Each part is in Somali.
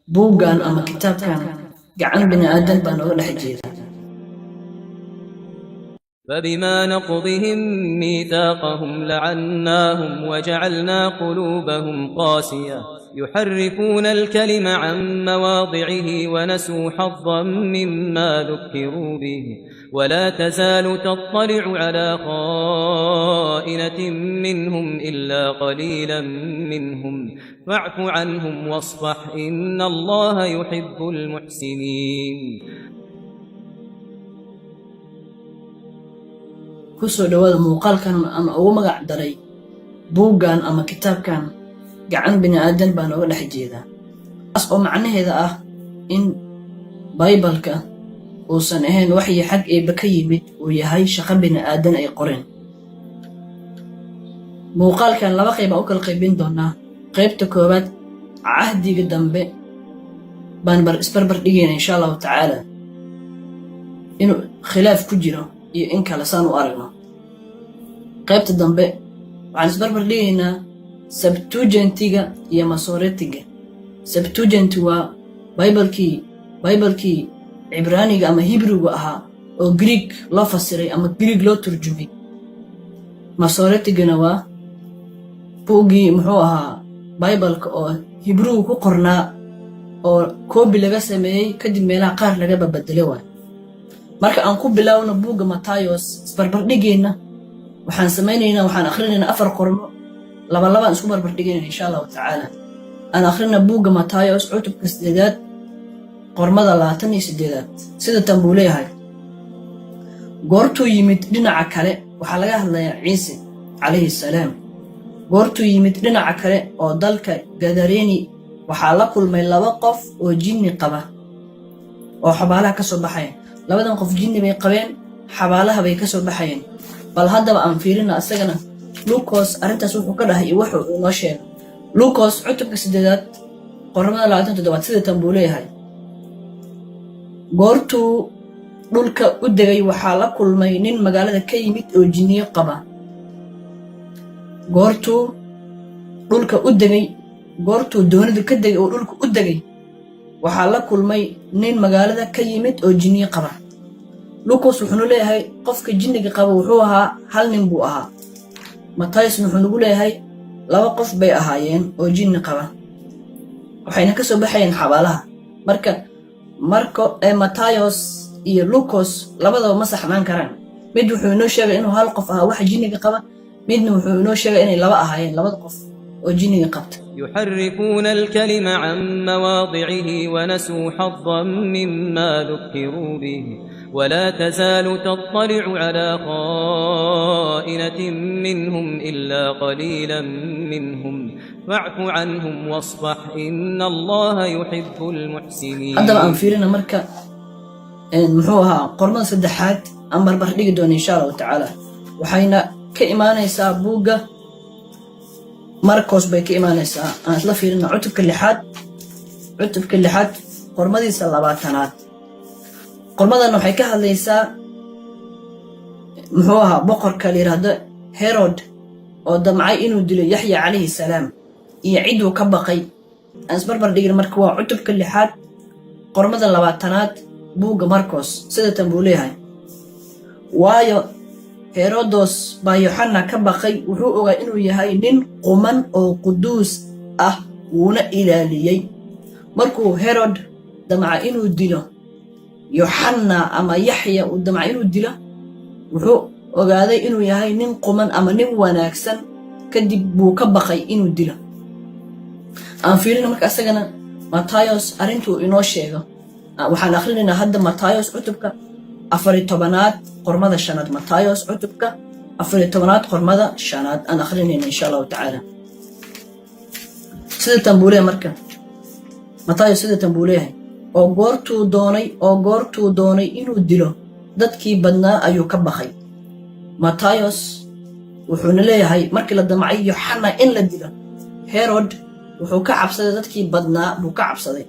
buuggan ama kitaabkan gacan bini aadan baa nooga dhex jeeda. فبما نقضهم ميثاقهم لعناهم وجعلنا قلوبهم قاسية يحرفون الكلم عن مواضعه ونسوا حظا مما ذكروا به ولا تزال تطلع على خائنة منهم إلا قليلا منهم فاعف عنهم واصفح إن الله يحب المحسنين. kusoo dhawaada muuqaalkan aan ugu magac daray buuggan ama kitaabkan gacan bini aadan baa nooga dhex jeeda, taas oo macnaheeda ah in baybalka uusan ahayn waxyi xag eebba ka yimid, uu yahay shaqo bini aadan ay qoreen. muuqaalkan laba qayb aan u kala qaybin doonaa. qaybta koowaad cahdiga dambe baan isbarbar dhigayna insha allahu tacaala inuu khilaaf ku jiro iyo in kale saan u aragno. qaybta dambe waxaan isbarbar dhigaynaa Septuagintiga iyo Masoretiga. Septuagint waa baybalkii cibraaniga ama hibriga ahaa oo Greek loo fasiray ama Greek loo turjumay. Masoretigana waa buugii muxuu ahaa baybalka oo hibrigu ku qornaa oo koobi laga sameeyey kadib meelaha qaar laga babedelay waay. marka aan ku bilaawno buugga Matayos isbarbardhigayna waxaan akhrinaynaa 4 qormo laba isku barbardhigayna insha Allah tacaala. aan akhrina buugga Matayos cutubka 8 qormada 28 sida tan buu leeyahay. goortuu yimid dhinaca kale waxaa laga hadlayaa Ciise calayhi salaam. goortuu yimid dhinaca kale oo dalka Gadareeni waxaa la kulmay 2 qof oo jinni qaba oo xabaalaha ka soo baxay. labadan qof jinni bay qabeen, xabaalaha bay ka soo baxayeen. bal haddaba aan fiirina asagana Luukos arintaas wuxuu ka dhahay iyo wuxuu inoo sheegay. Luukos cutubka 8 qormada 27 sida tan buu leeyahay. goortuu dhulka u degay waxaa la kulmay nin magaalada ka yimid oo jinniyo qaba. goortuu doonida ka degay oo dhulka u degay waxaa la kulmay nin magaalada ka yimid oo jinniyo qaba. Luukos wuxuu leeyahay qofka jinniga qaba wuxuu ahaa hal nin buu ahaa. Matayos wuxuu nagu leeyahay 2 qof bay ahaayeen oo jinni qaba, waxayna ka soo baxayeen xabaalaha. marka Matayos iyo Luukos labadaba ma saxmaan karaan. mid wuxuu inoo sheegay inuu hal qof ahaa wax jinniga qaba, midna wuxuu inoo sheegay inay 2 ahaayeen 2 qof oo jinniga qabta. يحرفون الكلم عن مواضعه ونسوا حظا مما ذكروا به ولا تزال تطلع على خائنة منهم إلا قليلا منهم فاعف عنهم واصفح إن الله يحب المحسنين. هذا أن فيرنا مركا محوها قرنا سدحات أمر برديق دون إن شاء الله تعالى. وحينا كإيمان يسابوغا markos bay ka imaanaysaa. aan isla fiirina cutubka 6 qormadiisa 2aad. qormadan waxay ka hadlaysaa muxuu ahaa boqorka la yiraahdo Herod oo damcay inuu dilo Yaxya calayhi salaam iyo ciduu ka baqay. aan isbarbar dhigin marka waa cutubka 6 qormada 2aad buugga Markos sida tan buu leeyahay. waayo Herodos baa Yoxana ka baqay, wuxuu ogaa inuu yahay nin quman oo quduus ah wuuna ilaaliyay. markuu Herod damca inuu dilo Yoxana ama Yaxya uu damca inuu dilo, wuxuu ogaaday inuu yahay nin quman ama nin wanaagsan, kadib buu ka baqay inuu dilo. aan fiirina marka asagana Matayos arintuu inoo sheego. waxaan akhrinaynaa hadda Matayos cutubka 14 qormada 5. Matayos cutubka 14 qormada 5 aan akhrinayna insha Allah tacaala. sida tan buu leeyahay marka Matayos sida tan buu leeyahay. oo goortuu doonay inuu dilo dadkii badnaa ayuu ka baqay. Matayos wuxuu leeyahay markii la damcay Yoxana in la dilo, Herod wuxuu ka cabsaday dadkii badnaa buu ka cabsaday.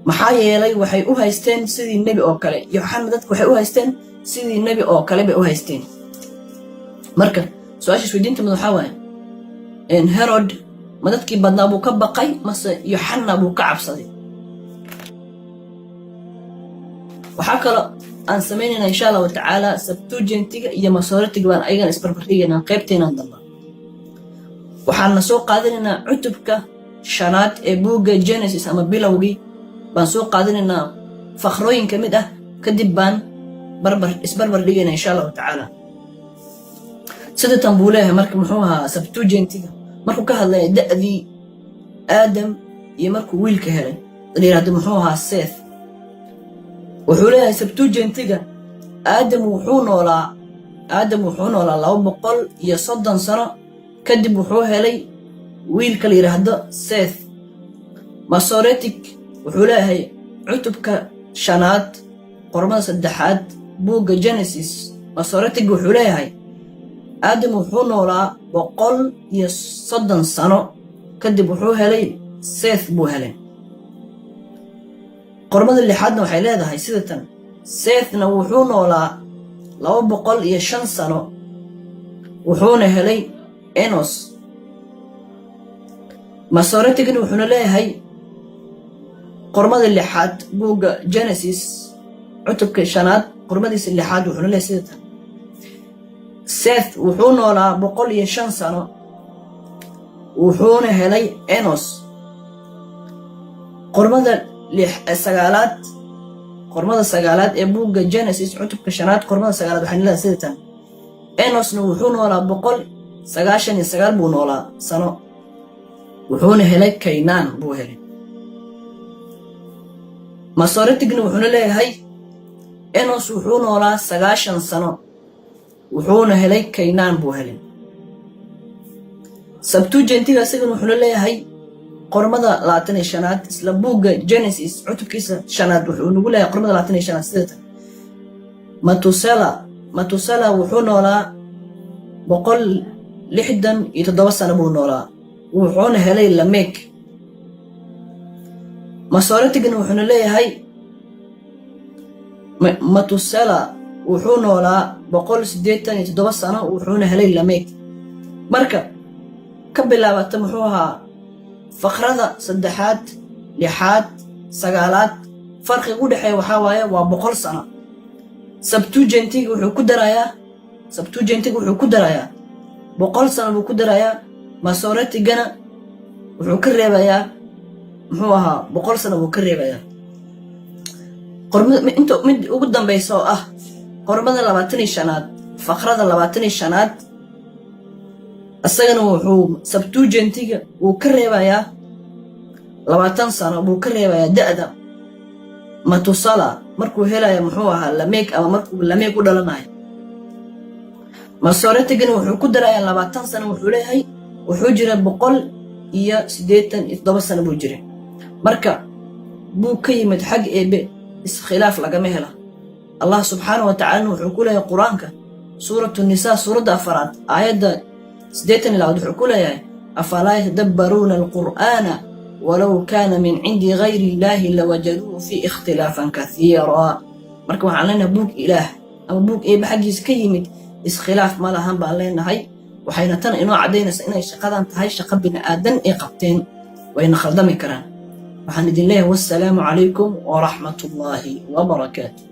maxaa yeelay waxay u haysteen sidii nabi oo kale. Yoxana dadku waxay u haysteen sidii nabi oo kale bay u haysteen. marka su'aasha isweydiinta waxaa waaye Herod ma dadkii badnaa buu ka baqay mase Yuxanna buu ka cabsaday waxaa kale aan sameynayna insha Allah ta'ala Septuagintiga iyo Masoretiga baan ayagana isbarbardhigaynaa qaybteena dambe waxaan soo qaadanaynaa cutubka shanaad ee buugga Genesis ama bilowgii baan soo qaadanaynaa fakhrooyin ka mid ah kadib baan isbarbar dhigaynaa insha Allah ta'ala sida tan buu leeyahay marka muxuu ahaa Septuagintiga markuu ka hadlay da'dii Aadam iyo markuu wiilka helay yiraahdo muxuu ahaa Seth wuxuu leeyahay Septuagintiga Aadam wuxuu noolaa 230 sano kadib wuxuu helay wiilka la yiraahdo Seth Masoretic wuxuu leeyahay cutubka shanaad qormada saddexaad buugga Genesis Masoretic wuxuu leeyahay Aadam wuxuu noolaa 130 sano kadib wuxuu helay Seth buu helay qormada lixaadna waxay leedahay sida tan Sethna wuxuu noolaa 205 sano wuxuuna helay Enos Masoreticna wuxuu leeyahay qormada lixaad buugga Genesis cutubka shanaad qormadiisa lixaad wuxuu leeyahay sida tan Seth wuxuu noolaa 105 sano wuxuuna helay Enos qormada sagaalaad ee buugga Genesis cutubka shanaad qormada sagaalaad waxay leedahay sida tan Enosna wuxuu noolaa 199 buu noolaa sano wuxuuna helay Kaynaan buu helay Masoreticna wuxuu leeyahay Enos wuxuu noolaa 90 sano wuxuuna helay Kaynaan buu helay Septuagintiga isagan wuxuu leeyahay qormada 25aad isla buugga Genesis cutubkiisa shanaad wuxuu nagu leeyahay qormada 25aad sida tan Matusela wuxuu noolaa 167 sano buu noolaa wuxuuna helay Lamek Masoreticna wuxuu leeyahay Matusela wuxuu noolaa 187 sano wuxuuna helay Lamek marka ka bilaabata muxuu ahaa fakhrada saddexaad lixaad sagaalaad farqi u dhaxay waxa waaye waa 100 sano Septuagintiga wuxuu ku darayaa 100 sano buu ku darayaa Masoretigana wuxuu ka reebayaa muxuu ahaa 100 sano buu ka reebayaa qormada mid ugu dambayso ah qormada 25aad fakhrada 25aad asagana wuxuu Septuagintiga uu ka reebayaa 20 sano buu ka reebayaa da'da Matusala markuu helayo muxuu ahaa Lamek ama markuu Lamek u dhalanayo Masoretigana wuxuu ku darayaa 20 sano wuxuu leeyahay wuxuu jira 187 sano buu jiray marka buu ka yimid xag eebe iskhilaaf lagama helo Allah subhanahu wa ta'ala wuxuu ku leeyahay Quraanka suuratu Nisaa suurada 4 aayada 8 wuxuu ku leeyahay afala yadabbaruna alqur'ana ولو كان من عند غير الله لوجدوا في اختلافا كثيرا marka waxaan leenahay buug ilaah ama buug eeba xaqiis ka yimid iskhilaaf ma lahan baan leenahay waxayna tan inoo cadeynaysaa inay shaqadan tahay shaqo bini aadan ay qabteen wayna khaldami karaan waxaan idin leeyahay wassalaamu calaykum wa rahmatullaahi wa barakaatuh